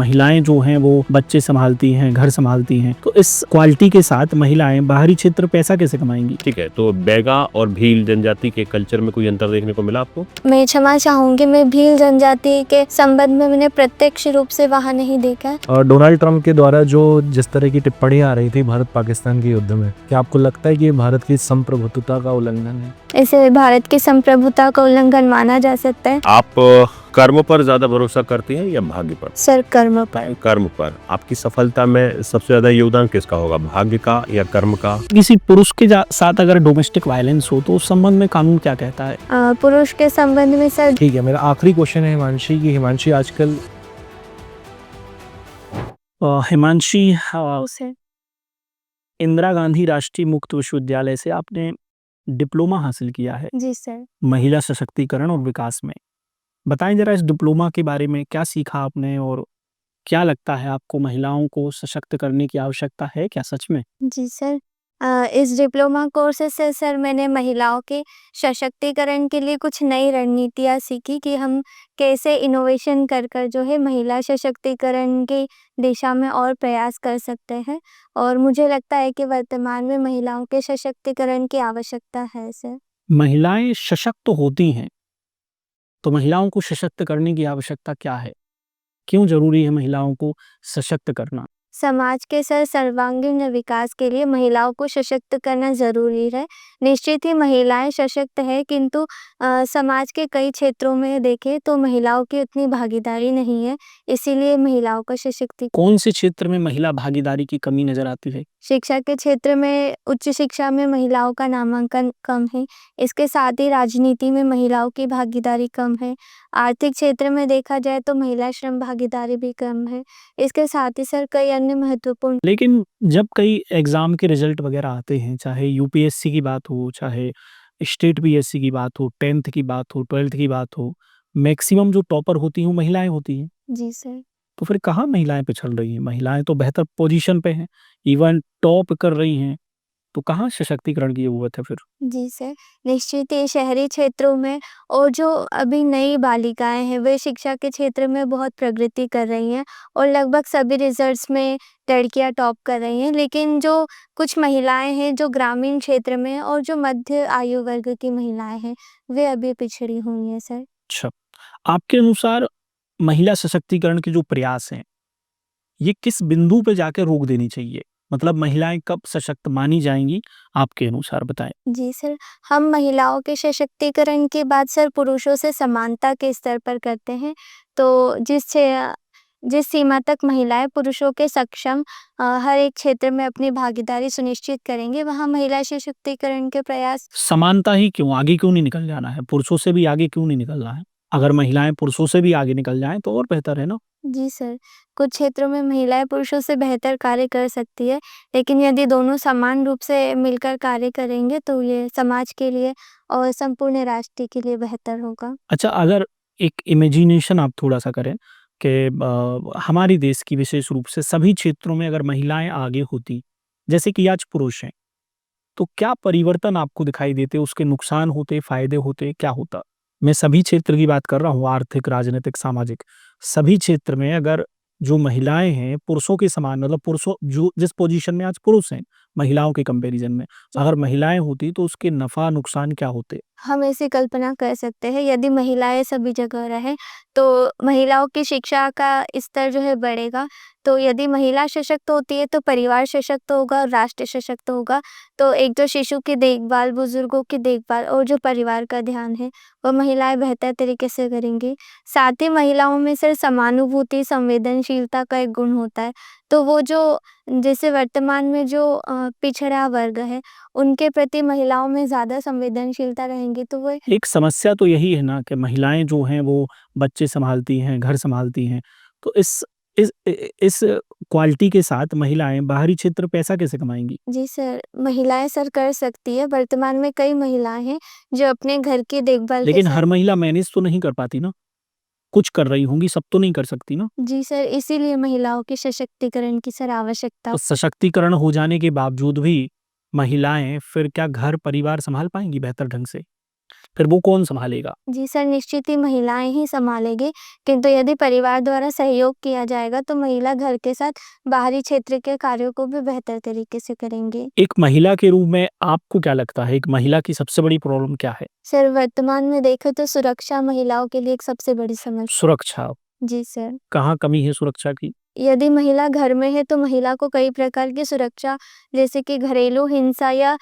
महिलाएं जो हैं वो बच्चे संभालती हैं, घर संभालती हैं, तो इस क्वालिटी के साथ महिलाएं बाहरी क्षेत्र पैसा कैसे कमाएंगी? ठीक है, तो बैगा और भील जनजाति के कल्चर में कोई अंतर देखने को मिला आपको? मैं क्षमा चाहूंगी, मैं भील जनजाति के संबंध में मैंने प्रत्यक्ष रूप से वहाँ नहीं देखा है। और डोनाल्ड ट्रंप के द्वारा जो जिस तरह की टिप्पणियां आ रही थी भारत पाकिस्तान के युद्ध में, क्या आपको लगता है कि ये भारत की संप्रभुता का उल्लंघन है? इसे भारत की संप्रभुता का उल्लंघन माना जा सकता है। आप कर्म पर ज्यादा भरोसा करती हैं या भाग्य पर? सर, कर्म पर। कर्म पर। आपकी सफलता में सबसे ज्यादा योगदान किसका होगा, भाग्य का या कर्म का? किसी पुरुष के साथ अगर डोमेस्टिक वायलेंस हो तो उस संबंध में कानून क्या कहता है? पुरुष के संबंध में सर, ठीक है, मेरा आखिरी क्वेश्चन है हिमांशी की हिमांशी आजकल हिमांशी, उसे इंदिरा गांधी राष्ट्रीय मुक्त विश्वविद्यालय से आपने डिप्लोमा हासिल किया है जी सर। महिला सशक्तिकरण और विकास में। बताएं जरा इस डिप्लोमा के बारे में, क्या सीखा आपने और क्या लगता है आपको महिलाओं को सशक्त करने की आवश्यकता है क्या सच में? जी सर, इस डिप्लोमा कोर्स से सर मैंने महिलाओं के सशक्तिकरण के लिए कुछ नई रणनीतियाँ सीखी कि हम कैसे इनोवेशन कर कर जो है महिला सशक्तिकरण की दिशा में और प्रयास कर सकते हैं। और मुझे लगता है कि वर्तमान में महिलाओं के सशक्तिकरण की आवश्यकता है सर। महिलाएं सशक्त होती हैं तो महिलाओं को सशक्त करने की आवश्यकता क्या है? क्यों जरूरी है महिलाओं को सशक्त करना? समाज के सर सर्वांगीण विकास के लिए महिलाओं को सशक्त करना ज़रूरी है। निश्चित ही महिलाएं सशक्त है, किंतु समाज के कई क्षेत्रों में देखें तो महिलाओं की उतनी भागीदारी नहीं है। इसीलिए महिलाओं का सशक्तिकरण। कौन से क्षेत्र में महिला भागीदारी की कमी नजर आती है? शिक्षा के क्षेत्र में, उच्च शिक्षा में महिलाओं का नामांकन कम है। इसके साथ ही राजनीति में महिलाओं की भागीदारी कम है। आर्थिक क्षेत्र में देखा जाए तो महिला श्रम भागीदारी भी कम है। इसके साथ ही सर कई अन्य महत्वपूर्ण। लेकिन जब कई एग्जाम के रिजल्ट वगैरह आते हैं, चाहे यूपीएससी की बात हो, चाहे स्टेट पीएससी की बात हो, 10th की बात हो, 12th की बात हो, मैक्सिमम जो टॉपर होती हैं वो महिलाएं होती हैं। जी सर। तो फिर कहाँ महिलाएं पिछड़ रही हैं? महिलाएं तो बेहतर पोजीशन पे हैं, इवन टॉप कर रही हैं, तो कहाँ सशक्तिकरण की जरूरत है फिर? जी सर, निश्चित ही शहरी क्षेत्रों में और जो अभी नई बालिकाएं हैं वे शिक्षा के क्षेत्र में बहुत प्रगति कर रही हैं और लगभग सभी रिजल्ट्स में लड़कियां टॉप कर रही हैं। लेकिन जो कुछ महिलाएं हैं जो ग्रामीण क्षेत्र में और जो मध्य आयु वर्ग की महिलाएं हैं वे अभी पिछड़ी हुई हैं सर। अच्छा, आपके अनुसार महिला सशक्तिकरण के जो प्रयास हैं, ये किस बिंदु पे जाकर रोक देनी चाहिए? मतलब महिलाएं कब सशक्त मानी जाएंगी आपके अनुसार, बताएं। जी सर, हम महिलाओं के सशक्तिकरण की बात सर पुरुषों से समानता के स्तर पर करते हैं। तो जिस सीमा तक महिलाएं पुरुषों के सक्षम हर एक क्षेत्र में अपनी भागीदारी सुनिश्चित करेंगे, वहाँ महिला सशक्तिकरण के प्रयास। समानता ही क्यों, आगे क्यों नहीं निकल जाना है? पुरुषों से भी आगे क्यों नहीं निकलना है? अगर महिलाएं पुरुषों से भी आगे निकल जाएं तो और बेहतर है ना? जी सर, कुछ क्षेत्रों में महिलाएं पुरुषों से बेहतर कार्य कर सकती है, लेकिन यदि दोनों समान रूप से मिलकर कार्य करेंगे तो ये समाज के लिए और संपूर्ण राष्ट्र के लिए बेहतर होगा। अच्छा, अगर एक इमेजिनेशन आप थोड़ा सा करें कि हमारी देश की विशेष रूप से सभी क्षेत्रों में अगर महिलाएं आगे होती जैसे कि आज पुरुष हैं, तो क्या परिवर्तन आपको दिखाई देते? उसके नुकसान होते, फायदे होते, क्या होता? मैं सभी क्षेत्र की बात कर रहा हूँ, आर्थिक, राजनीतिक, सामाजिक, सभी क्षेत्र में अगर जो महिलाएं हैं पुरुषों के समान, मतलब पुरुषों जो जिस पोजीशन में आज पुरुष हैं महिलाओं के कंपैरिजन में, अगर महिलाएं होती तो उसके नफा नुकसान क्या होते? हम ऐसी कल्पना कर सकते हैं, यदि महिलाएं सभी जगह रहें तो महिलाओं की शिक्षा का स्तर जो है बढ़ेगा। तो यदि महिला सशक्त होती है तो परिवार सशक्त होगा और राष्ट्र सशक्त होगा। तो एक तो शिशु की देखभाल, बुजुर्गों की देखभाल और जो परिवार का ध्यान है वह महिलाएं बेहतर तरीके से करेंगी। साथ ही महिलाओं में सिर्फ समानुभूति, संवेदनशीलता का एक गुण होता है। तो वो जो जैसे वर्तमान में जो पिछड़ा वर्ग है उनके प्रति महिलाओं में ज़्यादा संवेदनशीलता रहेंगी, तो वो। एक समस्या तो यही है ना कि महिलाएं जो हैं वो बच्चे संभालती हैं, घर संभालती हैं, तो इस क्वालिटी के साथ महिलाएं बाहरी क्षेत्र पैसा कैसे कमाएंगी? जी सर, महिलाएं सर कर सकती है। वर्तमान में कई महिलाएं हैं जो अपने घर की देखभाल के लेकिन साथ। हर महिला मैनेज तो नहीं कर पाती ना, कुछ कर रही होंगी, सब तो नहीं कर सकती ना। जी सर, इसीलिए महिलाओं के सशक्तिकरण की सर आवश्यकता। तो सशक्तिकरण हो जाने के बावजूद भी महिलाएं फिर क्या घर परिवार संभाल पाएंगी बेहतर ढंग से? फिर वो कौन सँभालेगा? जी सर, निश्चित ही महिलाएँ ही सँभालेंगी, किंतु यदि परिवार द्वारा सहयोग किया जाएगा तो महिला घर के साथ बाहरी क्षेत्र के कार्यों को भी बेहतर तरीके से करेंगी। एक महिला के रूप में आपको क्या लगता है, एक महिला की सबसे बड़ी प्रॉब्लम क्या है? सर, वर्तमान में देखें तो सुरक्षा महिलाओं के लिए एक सबसे बड़ी समस्या। सुरक्षा, जी सर। कहाँ कमी है सुरक्षा की? यदि महिला घर में है तो महिला को कई प्रकार की सुरक्षा, जैसे कि घरेलू हिंसा या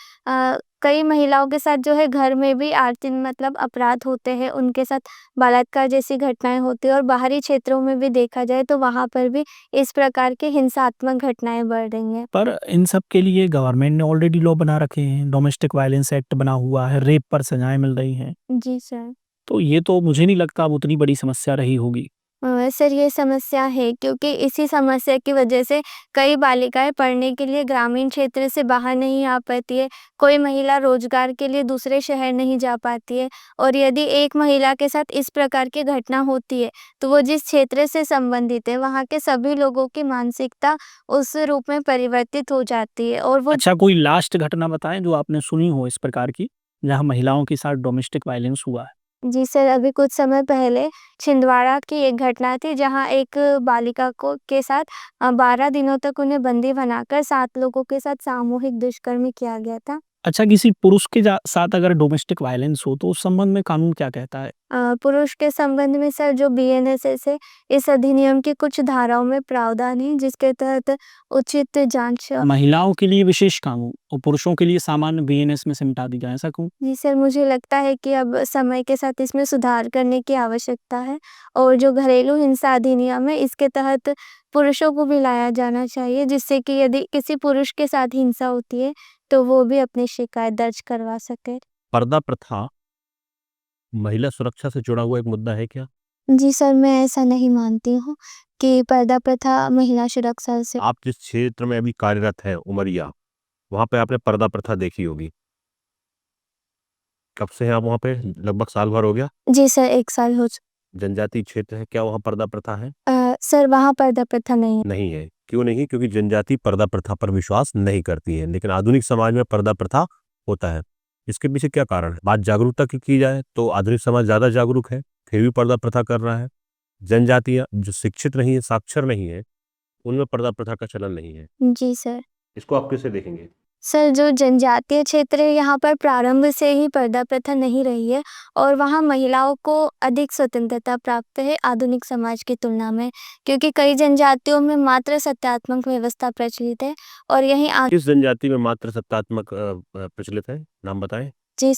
कई महिलाओं के साथ जो है घर में भी आर्थिक मतलब अपराध होते हैं, उनके साथ बलात्कार जैसी घटनाएँ होती हैं और बाहरी क्षेत्रों में भी देखा जाए तो वहाँ पर भी इस प्रकार की हिंसात्मक घटनाएँ बढ़ रही हैं। पर इन सब के लिए गवर्नमेंट ने ऑलरेडी लॉ बना रखे हैं, डोमेस्टिक वायलेंस एक्ट बना हुआ है, रेप पर सजाएँ मिल रही हैं। जी सर। तो ये तो मुझे नहीं लगता अब उतनी बड़ी समस्या रही होगी। सर, ये समस्या है क्योंकि इसी समस्या की वजह से कई बालिकाएँ पढ़ने के लिए ग्रामीण क्षेत्र से बाहर नहीं आ पाती है। कोई महिला रोजगार के लिए दूसरे शहर नहीं जा पाती है और यदि एक महिला के साथ इस प्रकार की घटना होती है, तो वो जिस क्षेत्र से संबंधित है, वहाँ के सभी लोगों की मानसिकता उस रूप में परिवर्तित हो जाती है और वो अच्छा, कोई लास्ट घटना बताएँ जो आपने सुनी हो इस प्रकार की, जहाँ महिलाओं के साथ डोमेस्टिक वायलेंस हुआ है? जी सर, अभी कुछ समय पहले छिंदवाड़ा की एक घटना थी जहाँ एक बालिका को के साथ 12 दिनों तक उन्हें बंदी बनाकर 7 लोगों के साथ सामूहिक दुष्कर्म किया गया था। अच्छा, किसी पुरुष के साथ अगर डोमेस्टिक वायलेंस हो तो उस संबंध में कानून क्या कहता है? पुरुष के संबंध में सर जो बीएनएसएस है, इस अधिनियम की कुछ धाराओं में प्रावधान है जिसके तहत उचित जांच। महिलाओं के लिए विशेष कानून और पुरुषों के लिए सामान्य बीएनएस में सिमटा दी जाए, ऐसा क्यों? जी सर, मुझे लगता है कि अब समय के साथ इसमें सुधार करने की आवश्यकता है और जो घरेलू हिंसा अधिनियम है, इसके तहत पुरुषों को भी लाया जाना चाहिए, जिससे कि यदि किसी पुरुष के साथ हिंसा होती है, तो वो भी अपनी शिकायत दर्ज करवा सके। पर्दा प्रथा महिला सुरक्षा से जुड़ा हुआ एक मुद्दा है क्या? जी सर, मैं ऐसा नहीं मानती हूँ कि पर्दा प्रथा महिला सुरक्षा से। आप जिस क्षेत्र में अभी कार्यरत हैं, उमरिया, वहाँ पे आपने पर्दा प्रथा देखी होगी। कब से हैं आप वहाँ पे? लगभग साल भर हो गया? जी सर, 1 साल हो जनजातीय क्षेत्र है, क्या वहाँ पर्दा प्रथा है? सर, वहाँ पर्दा प्रथा नहीं है। नहीं है। क्यों नहीं? क्योंकि जनजाति पर्दा प्रथा पर विश्वास नहीं करती है, लेकिन आधुनिक समाज में पर्दा प्रथा होता है। इसके पीछे क्या कारण है? बात जागरूकता की जाए तो आधुनिक समाज ज़्यादा जागरूक है, फिर भी पर्दा प्रथा कर रहा है। जनजातियाँ जो शिक्षित नहीं है, साक्षर नहीं है, उनमें पर्दा प्रथा का चलन नहीं है। जी सर। इसको आप कैसे देखेंगे? सर, जो जनजातीय क्षेत्र है यहाँ पर प्रारंभ से ही पर्दा प्रथा नहीं रही है और वहाँ महिलाओं को अधिक स्वतंत्रता प्राप्त है आधुनिक समाज की तुलना में, क्योंकि कई जनजातियों में मात्र सत्यात्मक व्यवस्था प्रचलित है और यहीं किस जनजाति में मात्र सत्तात्मक प्रचलित है? नाम बताएं। जी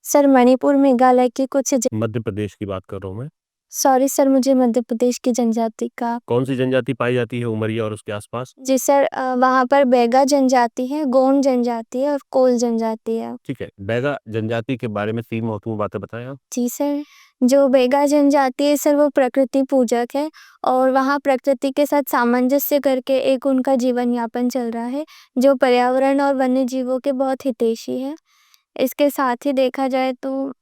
सर, मणिपुर, मेघालय की कुछ मध्य प्रदेश की बात कर रहा हूँ मैं। सॉरी सर, मुझे मध्य प्रदेश की जनजाति का। कौन सी जनजाति पाई जाती है उमरिया और उसके आसपास? जी सर, वहाँ पर बैगा जनजाति है, गोंड जनजाति है और कोल जनजाति है। ठीक है, बैगा जनजाति के बारे में 3 महत्वपूर्ण बातें बताएं आप। जी सर, जो बैगा जनजाति है सर, वो प्रकृति पूजक है और वहाँ प्रकृति के साथ सामंजस्य करके एक उनका जीवन यापन चल रहा है, जो पर्यावरण और वन्य जीवों के बहुत हितैषी है। इसके साथ ही देखा जाए तो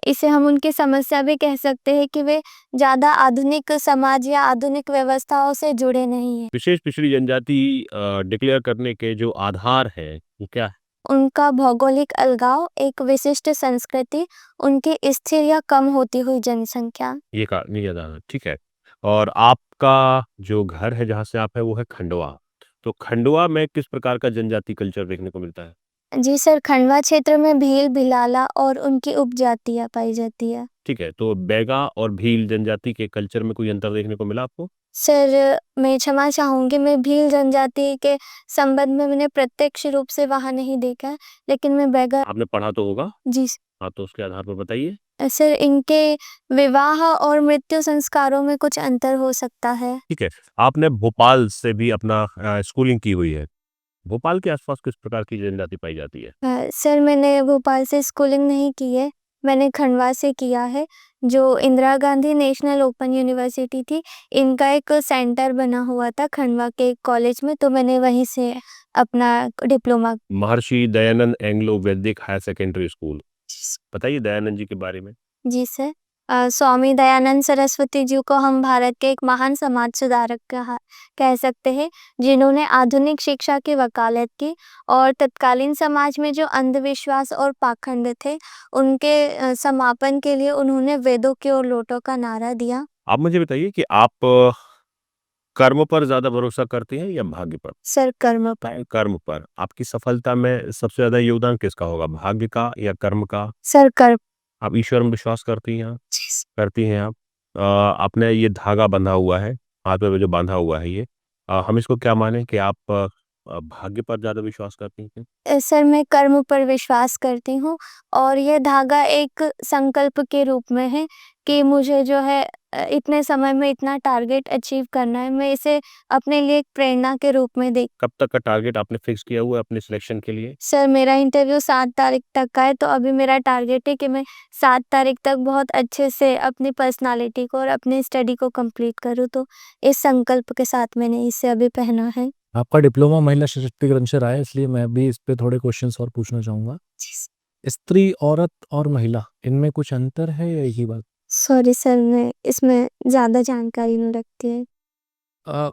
इसे हम उनकी समस्या भी कह सकते हैं कि वे ज़्यादा आधुनिक समाज या आधुनिक व्यवस्थाओं से जुड़े नहीं हैं। विशेष पिछड़ी जनजाति डिक्लेयर करने के जो आधार है, वो क्या है? उनका भौगोलिक अलगाव, एक विशिष्ट संस्कृति, उनकी स्थिर या कम होती हुई जनसंख्या। ये आधार है, ठीक है। और आपका जो घर है जहाँ से आप हैं वो है खंडवा। तो खंडवा में किस प्रकार का जनजाति कल्चर देखने को मिलता है? जी सर, खंडवा क्षेत्र में भील, भिलाला और उनकी उपजातियाँ पाई जाती है। ठीक है, तो बैगा और भील जनजाति के कल्चर में कोई अंतर देखने को मिला आपको? सर, मैं क्षमा चाहूँगी, मैं भील जनजाति के संबंध में मैंने प्रत्यक्ष रूप से वहाँ नहीं देखा है, लेकिन मैं बैगा। आपने पढ़ा तो होगा? जी हाँ, तो उसके आधार पर बताइए। सर, इनके विवाह और मृत्यु संस्कारों में कुछ अंतर हो सकता है। ठीक है, आपने भोपाल से भी अपना स्कूलिंग की हुई है। भोपाल के आसपास किस प्रकार की जनजाति पाई जाती है? सर, मैंने भोपाल से स्कूलिंग नहीं की है, मैंने खंडवा से किया है। जो Indira Gandhi national open university थी, इनका एक सेंटर बना हुआ था खंडवा के एक कॉलेज में, तो मैंने वहीं से अपना डिप्लोमा। महर्षि दयानंद एंग्लो वैदिक हायर सेकेंडरी स्कूल, बताइए दयानंद जी के बारे में। जी सर, स्वामी दयानंद सरस्वती जी को हम भारत के एक महान समाज सुधारक कह सकते हैं, जिन्होंने आधुनिक शिक्षा की वकालत की और तत्कालीन समाज में जो अंधविश्वास और पाखंड थे, उनके समापन के लिए उन्होंने वेदों की ओर लौटो का नारा दिया। आप मुझे बताइए कि आप कर्म पर ज़्यादा भरोसा करती हैं या भाग्य पर? सर, कर्म पर। कर्म पर। आपकी सफलता में सबसे ज़्यादा योगदान किसका होगा? भाग्य का या कर्म का? सर, कर्म। आप ईश्वर में विश्वास करती हैं? जी, सर। करती हैं आप? आपने ये धागा बंधा हुआ है, हाथ में जो बाँधा हुआ है ये, हम इसको क्या मानें कि आप भाग्य पर ज़्यादा विश्वास करती हैं? सर, मैं कर्म पर विश्वास करती हूँ और ये धागा एक संकल्प के रूप में है कि मुझे जो है इतने समय में इतना टारगेट अचीव करना है। मैं इसे अपने लिए एक प्रेरणा के रूप में देख कब तक का टारगेट आपने फिक्स किया हुआ है अपने सिलेक्शन के लिए? सर, मेरा इंटरव्यू 7 तारीख तक का है, तो अभी मेरा टारगेट है कि मैं 7 तारीख तक बहुत अच्छे से अपनी पर्सनैलिटी को और अपनी स्टडी को कंप्लीट करूँ, तो इस संकल्प के साथ मैंने इसे अभी पहना है। आपका डिप्लोमा महिला सशक्तिकरण से रहा है, इसलिए मैं भी इस पे थोड़े क्वेश्चंस और पूछना चाहूँगा। स्त्री, औरत और महिला, इनमें कुछ अंतर है या एक ही बात? सॉरी सर, मैं इसमें ज़्यादा जानकारी नहीं रखती है। अ,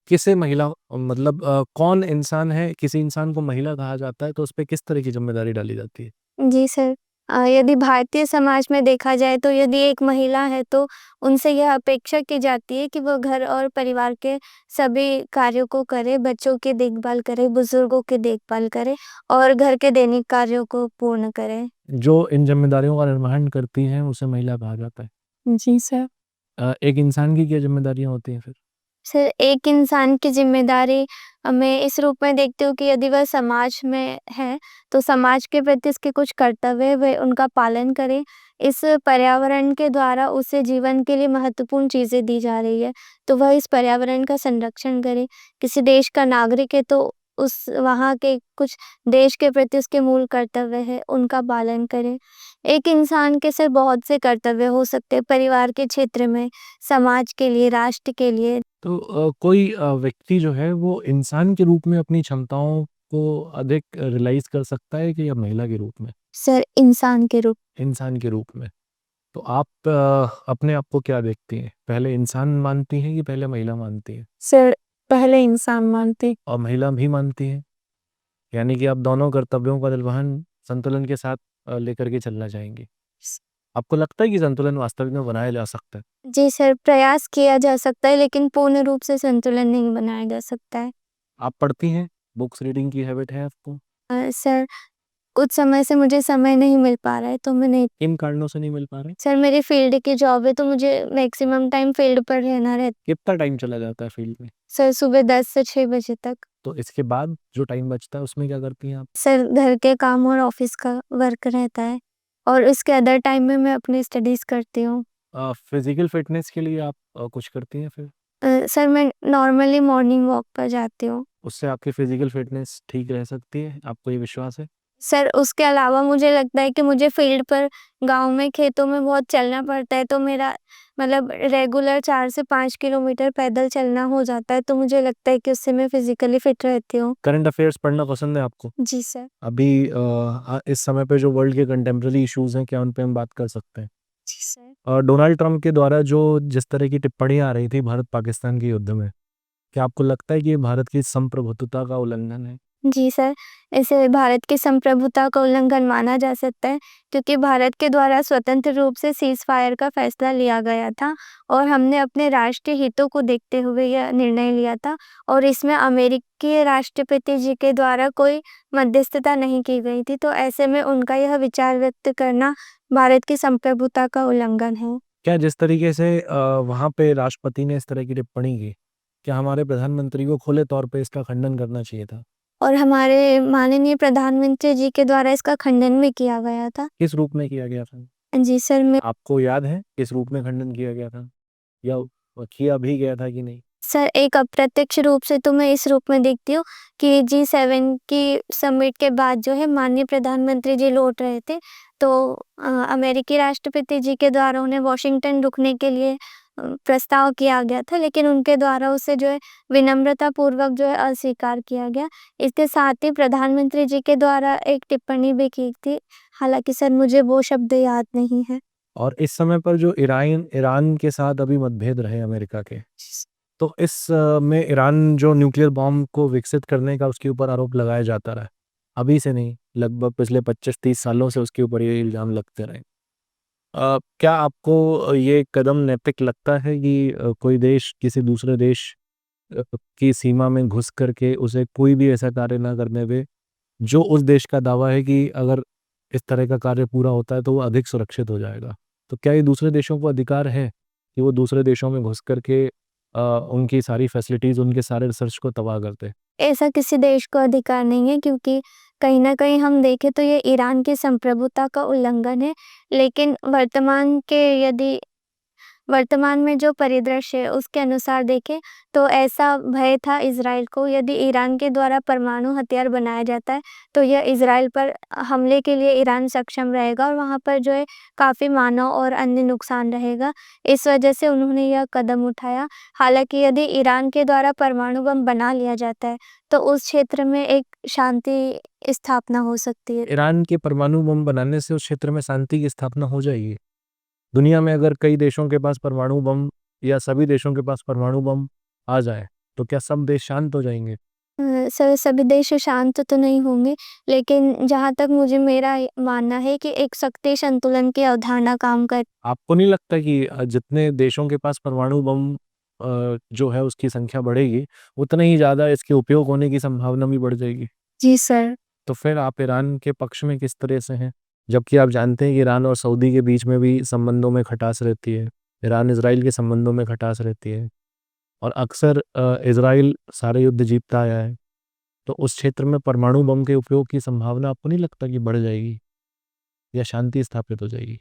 किसे महिला मतलब कौन इंसान है, किसी इंसान को महिला कहा जाता है, तो उस पे किस तरह की ज़िम्मेदारी डाली जाती है? जी सर, यदि भारतीय समाज में देखा जाए तो यदि एक महिला है तो उनसे यह अपेक्षा की जाती है कि वो घर और परिवार के सभी कार्यों को करे, बच्चों की देखभाल करे, बुजुर्गों की देखभाल करे और घर के दैनिक कार्यों को पूर्ण करे। जो इन ज़िम्मेदारियों का निर्वहन करती हैं, उसे महिला कहा जाता है। जी सर। एक इंसान की क्या ज़िम्मेदारियाँ होती हैं फिर? सर, एक इंसान की ज़िम्मेदारी मैं इस रूप में देखती हूँ कि यदि वह समाज में है, तो समाज के प्रति उसके कुछ कर्तव्य हैं, वह उनका पालन करे। इस पर्यावरण के द्वारा उसे जीवन के लिए महत्वपूर्ण चीज़ें दी जा रही है, तो वह इस पर्यावरण का संरक्षण करे। किसी देश का नागरिक है, तो उस वहाँ के कुछ देश के प्रति उसके मूल कर्तव्य है, उनका पालन करे। एक इंसान के सिर्फ़ बहुत से कर्तव्य हो सकते हैं, परिवार के क्षेत्र में, समाज के लिए, राष्ट्र के लिए। तो कोई व्यक्ति जो है वो इंसान के रूप में अपनी क्षमताओं को अधिक रियलाइज़ कर सकता है कि या महिला के रूप में? सर, इंसान के रूप। इंसान के रूप में। तो आप अपने आप को क्या देखती हैं? पहले इंसान मानती हैं कि पहले महिला मानती हैं? सर, पहले इंसान मानती। और महिला भी मानती हैं? यानी कि आप दोनों कर्तव्यों का निर्वहन संतुलन के साथ लेकर के चलना चाहेंगी। आपको लगता है कि संतुलन वास्तविक में बनाया जा सकता है? जी सर, प्रयास किया जा सकता है लेकिन पूर्ण रूप से संतुलन नहीं बनाया जा सकता है। आप पढ़ती हैं? बुक्स रीडिंग की हैबिट है आपको? सर, कुछ समय से मुझे समय नहीं मिल पा रहा है तो मैं नहीं। किन कारणों से नहीं मिल पा रहे? सर, मेरी फील्ड की जॉब है तो मुझे मैक्सिमम टाइम फील्ड पर रहना रहता। कितना टाइम चला जाता है फील्ड में? सर, सुबह 10 से 6 बजे तक। तो इसके बाद जो टाइम बचता है उसमें क्या करती हैं आप? सर, घर के काम और ऑफिस का वर्क रहता है और उसके अदर टाइम में मैं अपनी स्टडीज़ करती हूँ। फिजिकल फिटनेस के लिए आप कुछ करती हैं फिर? सर, मैं नॉर्मली मॉर्निंग वॉक पर जाती हूँ। उससे आपकी फिजिकल फिटनेस ठीक रह सकती है? आपको ये विश्वास है? सर, उसके अलावा मुझे लगता है कि मुझे फील्ड पर गाँव में, खेतों में बहुत चलना पड़ता है, तो मेरा मतलब रेगुलर 4 से 5 किलोमीटर पैदल चलना हो जाता है, तो मुझे लगता है कि उससे मैं फिज़िकली फिट रहती हूँ। करंट अफेयर्स पढ़ना पसंद है आपको? जी सर। अभी इस समय पे जो वर्ल्ड के कंटेम्पररी इश्यूज़ हैं, क्या उन पे हम बात कर सकते हैं? जी सर। डोनाल्ड ट्रंप के द्वारा जिस तरह की टिप्पणियाँ आ रही थी भारत-पाकिस्तान के युद्ध में, क्या आपको लगता है कि ये भारत की संप्रभुत्वता का उल्लंघन है? जी सर, इसे भारत की संप्रभुता का उल्लंघन माना जा सकता है क्योंकि भारत के द्वारा स्वतंत्र रूप से सीज़फायर का फैसला लिया गया था और हमने अपने राष्ट्रीय हितों को देखते हुए यह निर्णय लिया था और इसमें अमेरिकी राष्ट्रपति जी के द्वारा कोई मध्यस्थता नहीं की गई थी, तो ऐसे में उनका यह विचार व्यक्त करना भारत की संप्रभुता का उल्लंघन है। क्या जिस तरीके से वहाँ पे राष्ट्रपति ने इस तरह की टिप्पणी की, क्या हमारे प्रधानमंत्री को खुले तौर पे इसका खंडन करना चाहिए था? और हमारे माननीय प्रधानमंत्री जी के द्वारा इसका खंडन भी किया गया था। किस रूप में किया गया था? जी सर, मैं आपको याद है किस रूप में खंडन किया गया था? या किया भी गया था कि नहीं? सर, एक अप्रत्यक्ष रूप से तो मैं इस रूप में देखती हूँ कि G7 की समिट के बाद जो है माननीय प्रधानमंत्री जी लौट रहे थे, तो अमेरिकी राष्ट्रपति जी के द्वारा उन्हें वॉशिंगटन रुकने के लिए प्रस्ताव किया गया था, लेकिन उनके द्वारा उसे जो है विनम्रतापूर्वक जो है अस्वीकार किया गया। इसके साथ ही प्रधानमंत्री जी के द्वारा एक टिप्पणी भी की थी, हालाँकि सर मुझे वो शब्द याद नहीं है। और इस समय पर जो ईरान ईरान के साथ अभी मतभेद रहे अमेरिका के, तो इस में ईरान जो न्यूक्लियर बॉम्ब को विकसित करने का उसके ऊपर आरोप लगाया जाता रहा, अभी से नहीं, लगभग पिछले 25-30 सालों से उसके ऊपर ये इल्ज़ाम लगते रहे। क्या आपको ये कदम नैतिक लगता है कि कोई देश किसी दूसरे देश की सीमा में घुस करके उसे कोई भी ऐसा कार्य ना करने दे, जो उस देश का दावा है कि अगर इस तरह का कार्य पूरा होता है तो वो अधिक सुरक्षित हो जाएगा? तो क्या ये दूसरे देशों को अधिकार है कि वो दूसरे देशों में घुस करके उनकी सारी फैसिलिटीज़, उनके सारे रिसर्च को तबाह कर दें? ऐसा किसी देश को अधिकार नहीं है, क्योंकि कहीं न कहीं हम देखें तो ये ईरान की संप्रभुता का उल्लंघन है। लेकिन वर्तमान में जो परिदृश्य है उसके अनुसार देखें तो ऐसा भय था इज़राइल को, यदि ईरान के द्वारा परमाणु हथियार बनाया जाता है तो यह इज़राइल पर हमले के लिए ईरान सक्षम रहेगा और वहाँ पर जो है काफ़ी मानव और अन्य नुकसान रहेगा। इस वजह से उन्होंने यह कदम उठाया। हालाँकि यदि ईरान के द्वारा परमाणु बम बना लिया जाता है तो उस क्षेत्र में एक शांति स्थापना हो सकती है। ईरान के परमाणु बम बनाने से उस क्षेत्र में शांति की स्थापना हो जाएगी। दुनिया में अगर कई देशों के पास परमाणु बम या सभी देशों के पास परमाणु बम आ जाए, तो क्या सब देश शांत हो जाएँगे? सभी देश शांत तो नहीं होंगे, लेकिन जहाँ तक मुझे मेरा मानना है कि एक शक्ति संतुलन की अवधारणा काम कर आपको नहीं लगता कि जितने देशों के पास परमाणु बम जो है उसकी संख्या बढ़ेगी, उतना ही ज़्यादा इसके उपयोग होने की संभावना भी बढ़ जाएगी? जी सर। तो फिर आप ईरान के पक्ष में किस तरह से हैं? जबकि आप जानते हैं कि ईरान और सऊदी के बीच में भी संबंधों में खटास रहती है। ईरान-इज़राइल के संबंधों में खटास रहती है और अक्सर इज़राइल सारे युद्ध जीतता आया है। तो उस क्षेत्र में परमाणु बम के उपयोग की संभावना आपको नहीं लगता कि बढ़ जाएगी या शांति स्थापित हो जाएगी?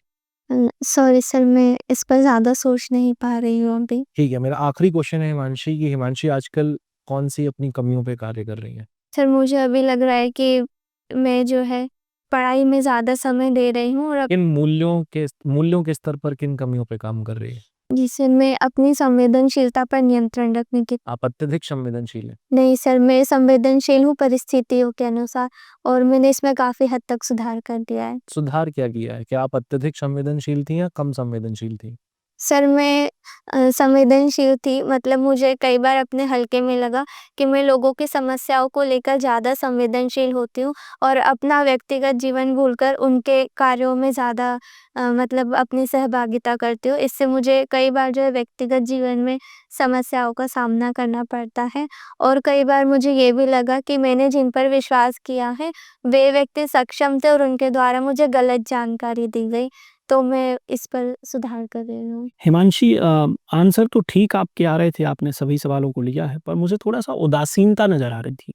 सॉरी सर, मैं इस पर ज़्यादा सोच नहीं पा रही हूँ अभी। ठीक है, मेरा आखिरी क्वेश्चन है हिमांशी कि हिमांशी आजकल कौन-सी अपनी कमियों पे कार्य कर रही हैं? सर, मुझे अभी लग रहा है कि मैं जो है पढ़ाई में ज़्यादा समय दे रही हूँ और किन मूल्यों के स्तर पर किन कमियों पे काम कर रही है? जिससे मैं अपनी संवेदनशीलता पर नियंत्रण रखने की आप अत्यधिक संवेदनशील हैं। नहीं सर, मैं संवेदनशील हूँ परिस्थितियों के अनुसार और मैंने इसमें काफ़ी हद तक सुधार कर दिया है। सुधार क्या किया है? क्या आप अत्यधिक संवेदनशील थी या कम संवेदनशील थी? सर, मैं संवेदनशील थी, मतलब मुझे कई बार अपने हल्के में लगा कि मैं लोगों की समस्याओं को लेकर ज़्यादा संवेदनशील होती हूँ और अपना व्यक्तिगत जीवन भूलकर उनके कार्यों में ज़्यादा मतलब अपनी सहभागिता करती हूँ। इससे मुझे कई बार जो है व्यक्तिगत जीवन में समस्याओं का सामना करना पड़ता है और कई बार मुझे ये भी लगा कि मैंने जिन पर विश्वास किया है, वे व्यक्ति सक्षम थे और उनके द्वारा मुझे गलत जानकारी दी गई। तो मैं इस पर सुधार कर रही हूँ। हिमांशी, आंसर तो ठीक आपके आ रहे थे, आपने सभी सवालों को लिया है, पर मुझे थोड़ा-सा उदासीनता नज़र आ रही थी,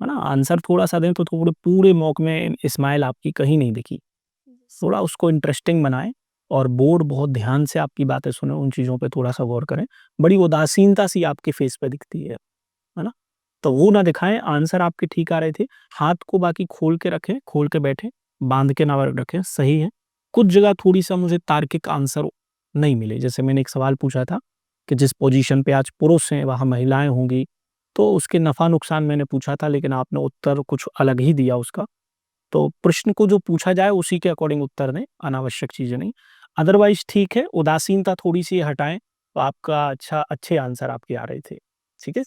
है ना? आंसर थोड़ा-सा दें तो थोड़े पूरे मॉक में स्माइल आपकी कहीं नहीं दिखी। थोड़ा उसको इंटरेस्टिंग बनाएँ और बोर्ड बहुत ध्यान से आपकी बातें सुनें, उन चीज़ों पे थोड़ा-सा गौर करें। बड़ी उदासीनता-सी आपके फेस पे दिखती है ना? तो वो ना दिखाएँ, आंसर आपके ठीक आ रहे थे। हाथ को बाकी खोल के रखें, खोल के बैठें, बाँध के ना रखें, सही है। कुछ जगह थोड़ी-सा मुझे तार्किक आंसर नहीं मिले। जैसे मैंने एक सवाल पूछा था कि जिस पोज़ीशन पे आज पुरुष हैं, वहाँ महिलाएँ होंगी, तो उसके नफ़ा-नुकसान मैंने पूछा था, लेकिन आपने उत्तर कुछ अलग ही दिया उसका। तो प्रश्न को जो पूछा जाए उसी के अकॉर्डिंग उत्तर दें, अनावश्यक चीज़ें नहीं। अदरवाइज़ ठीक है, उदासीनता थोड़ी-सी हटाएँ, तो आपका अच्छे आंसर आपके आ रहे थे। ठीक है?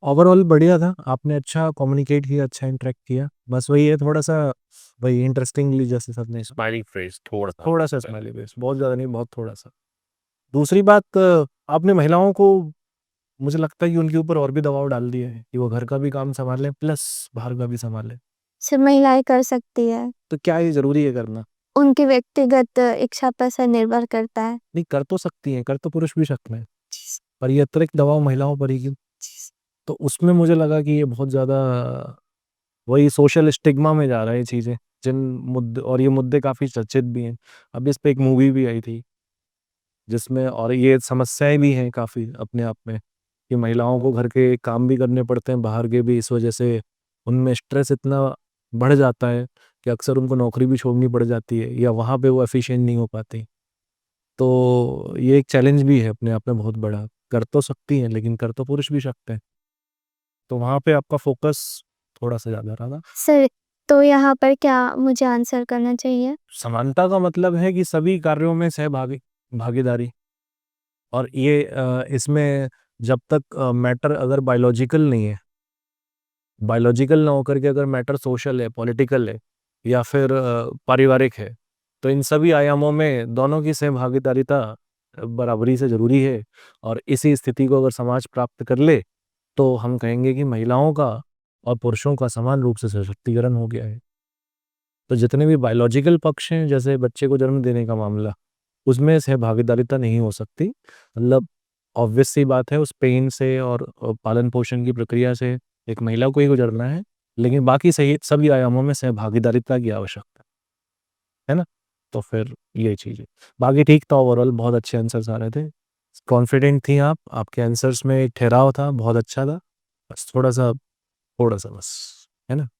ओवरऑल बढ़िया था, आपने अच्छा कम्युनिकेट किया, अच्छा इंटरैक्ट किया। बस वही है थोड़ा-सा वही इंटरेस्टिंगली जैसे सबने स्माइलिंग फेस थोड़ा-सा। थोड़ा-सा स्माइली फेस, बहुत ज़्यादा नहीं, बहुत थोड़ा-सा। दूसरी बात आपने महिलाओं को मुझे लगता है कि उनके ऊपर और भी दबाव डाल दिया है कि वो घर का भी काम सँभालें प्लस बाहर का भी सँभालें। सिर्फ़ महिलाएँ कर सकती है। तो क्या ये ज़रूरी है करना? उनकी व्यक्तिगत इच्छा पर से निर्भर करता है। नहीं, कर तो सकती हैं, कर तो पुरुष भी सकते हैं, पर ये अतिरिक्त दबाव महिलाओं पर ही क्यों? तो उसमें मुझे लगा कि ये बहुत ज़्यादा वही सोशल स्टिग्मा में जा रहा है ये चीज़ें, जिन मुद्दे और ये मुद्दे काफ़ी चर्चित भी हैं। अभी इस पे एक मूवी भी आई थी, जिसमें और ये समस्याएँ भी हैं काफ़ी अपने आप में, कि महिलाओं को घर के काम भी करने पड़ते हैं, बाहर के भी, इस वजह से उनमें स्ट्रेस इतना बढ़ जाता है कि अक्सर उनको नौकरी भी छोड़नी पड़ जाती है या वहाँ पे वो एफिशिएंट नहीं हो पाती। तो ये एक चैलेंज भी है अपने आप में बहुत बड़ा। कर तो सकती हैं, लेकिन कर तो पुरुष भी सकते हैं। तो वहाँ पे आपका फ़ोकस थोड़ा-सा ज़्यादा रहा ना? सर, तो यहाँ पर क्या मुझे आंसर करना चाहिए? समानता का मतलब है कि सभी कार्यों में भागीदारी। और ये इसमें जब तक मैटर अगर बायोलॉजिकल नहीं है, बायोलॉजिकल ना होकर के अगर मैटर सोशल है, पॉलिटिकल है या फिर पारिवारिक है, तो इन सभी आयामों में दोनों की सहभागिता बराबरी से ज़रूरी है। और इसी स्थिति को अगर समाज प्राप्त कर ले, तो हम कहेंगे कि महिलाओं का और पुरुषों का समान रूप से सशक्तिकरण हो गया है। तो जितने भी बायोलॉजिकल पक्ष हैं, जैसे बच्चे को जन्म देने का मामला, उसमें सहभागिता नहीं हो सकती। मतलब ऑब्वियस सी बात है, उस पेन से और पालन-पोषण की प्रक्रिया से एक महिला को ही गुजरना है, लेकिन बाकी सभी आयामों में सहभागिता की आवश्यकता है ना? तो फिर ये चीज़ है। बाकी ठीक था, ओवरऑल बहुत अच्छे आंसर्स आ रहे थे। कॉन्फिडेंट थी आप, आपके आंसर्स में एक ठहराव था, बहुत अच्छा था। बस थोड़ा-सा बस, है ना?